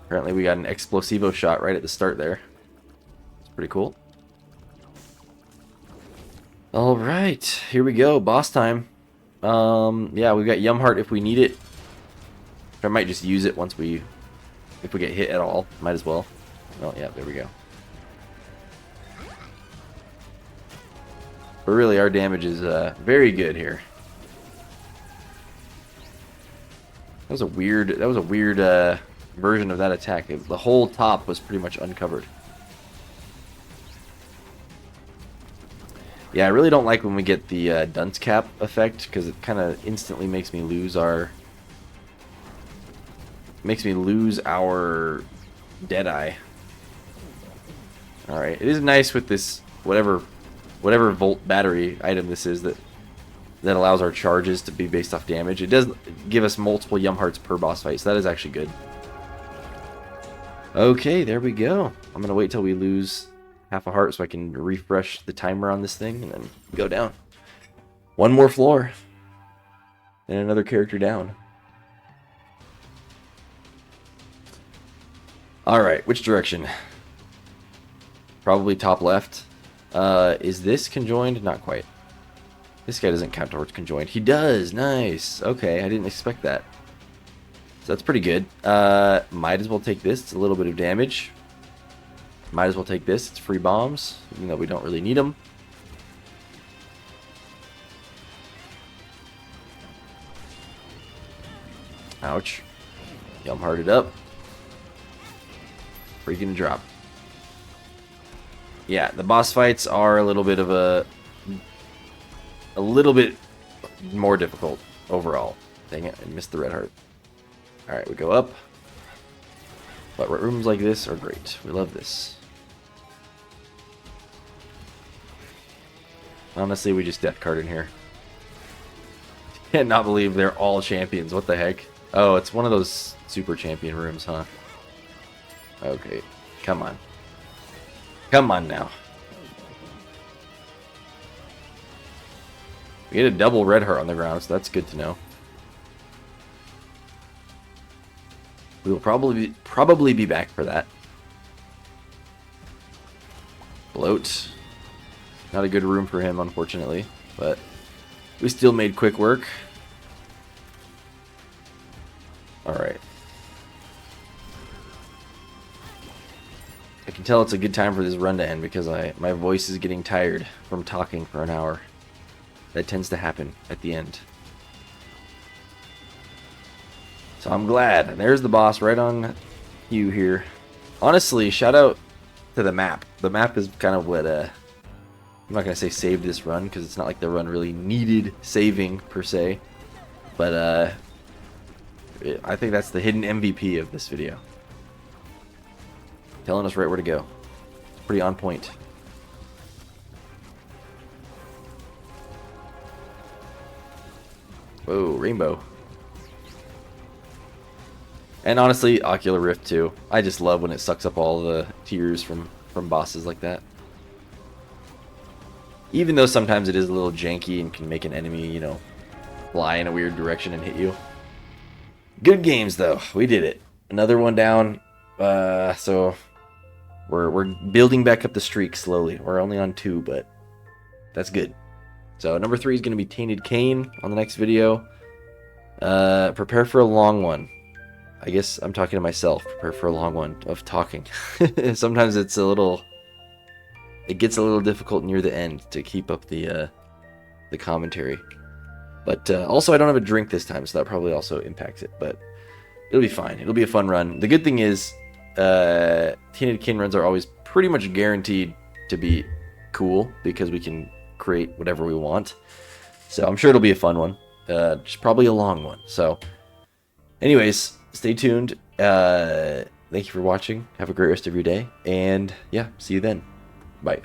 Apparently we got an explosivo shot right at the start there. It's pretty cool. Alright, here we go. Boss time. Yeah, we've got Yum Heart if we need it. I might just use it once we... If we get hit at all. Might as well. Oh, yeah, there we go. But really, our damage is very good here. was a weird version of that attack. The whole top was pretty much uncovered. Yeah, I really don't like when we get the dunce cap effect, because it kind of instantly makes me lose our Deadeye. Alright, it is nice with this whatever volt battery item this is that allows our charges to be based off damage. It does give us multiple Yum Hearts per boss fight, so that is actually good. Okay, there we go. I'm going to wait till we lose half a heart so I can refresh the timer on this thing and then go down. One more floor. And another character down. Alright, which direction? Probably top left. Is this conjoined? Not quite. This guy doesn't count towards conjoined. He does! Nice! Okay, I didn't expect that. So that's pretty good. Might as well take this. It's a little bit of damage. Might as well take this. It's free bombs, even though we don't really need them. Ouch. Yum hearted up. Freaking drop. Yeah, the boss fights are a little bit of a little bit more difficult overall. Dang it, I missed the red heart. Alright, we go up. But rooms like this are great. We love this. Honestly, we just death card in here. Cannot believe they're all champions. What the heck? Oh, it's one of those super champion rooms, huh? Okay, come on. Come on now. We get a double red heart on the ground, so that's good to know. We will probably be back for that. Bloat. Not a good room for him, unfortunately, but we still made quick work. Alright. I can tell it's a good time for this run to end because my voice is getting tired from talking for an hour. That tends to happen at the end. So I'm glad. There's the boss right on you here. Honestly, shout out to the map. The map is kind of what I'm not going to say saved this run because it's not like the run really needed saving per se. But I think that's the hidden MVP of this video. Telling us right where to go. Pretty on point. Whoa, rainbow. And honestly, Ocular Rift too. I just love when it sucks up all the tears from bosses like that. Even though sometimes it is a little janky and can make an enemy, you know, fly in a weird direction and hit you. Good games though. We did it. Another one down. So we're building back up the streak slowly. We're only on 2, but that's good. So number 3 is going to be Tainted Cane on the next video. Prepare for a long one. I guess I'm talking to myself. Prepare for a long one of talking. Sometimes it gets a little difficult near the end to keep up the commentary. But also I don't have a drink this time, so that probably also impacts it. But it'll be fine. It'll be a fun run. The good thing is Tainted Cane runs are always pretty much guaranteed to be cool because we can create whatever we want. So I'm sure it'll be a fun one. Just probably a long one. So anyways, stay tuned. Thank you for watching. Have a great rest of your day. And yeah, see you then. Bye.